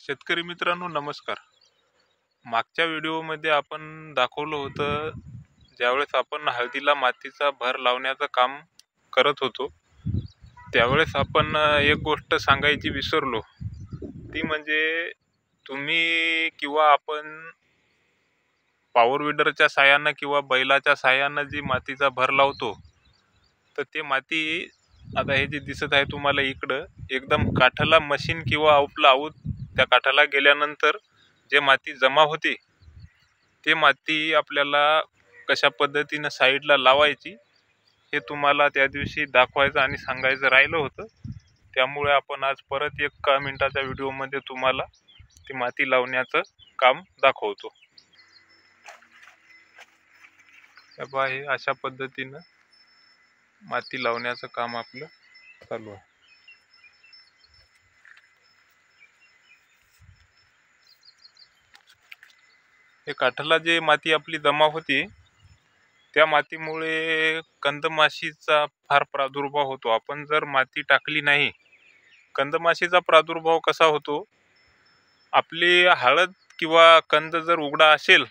शेतकरी मित्रांनो नमस्कार. मागच्या व्हिडिओमध्ये आपण दाखवलं होतं, ज्यावेळेस आपण हळदीला मातीचा भर लावण्याचं काम करत होतो त्यावेळेस आपण एक गोष्ट सांगायची विसरलो. ती म्हणजे तुम्ही किंवा आपण पॉवर विडरच्या साहाय्यानं किंवा बैलाच्या साहाय्यानं जी मातीचा भर लावतो, तर ते माती आता हे जे दिसत आहे तुम्हाला इकडं, एकदम काठाला मशीन किंवा आपलं आऊत त्या काठाला गेल्यानंतर जे माती जमा होते, ते माती आपल्याला कशा पद्धतीनं साईडला लावायची हे तुम्हाला त्या दिवशी दाखवायचं आणि सांगायचं राहिलं होतं. त्यामुळे आपण आज परत 1 मिनिटाच्या व्हिडिओमध्ये तुम्हाला ती माती लावण्याचं काम दाखवतो. हे अशा पद्धतीनं माती लावण्याचं काम आपलं चालू आहे. हे काठाला जे माती आपली जमा होती, त्या मातीमुळे कंदमाशीचा फार प्रादुर्भाव होतो. आपण जर माती टाकली नाही, कंदमाशीचा प्रादुर्भाव कसा होतो, आपली हळद किंवा कंद जर उघडा असेल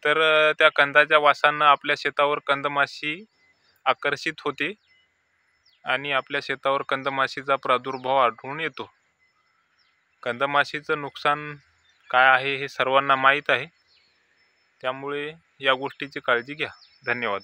तर त्या कंदाच्या वासानं आपल्या शेतावर कंदमाशी आकर्षित होते आणि आपल्या शेतावर कंदमाशीचा प्रादुर्भाव आढळून येतो. कंदमाशीचं नुकसान काय आहे हे सर्वांना माहीत आहे. त्यामुळे या गोष्टीची काळजी घ्या. धन्यवाद.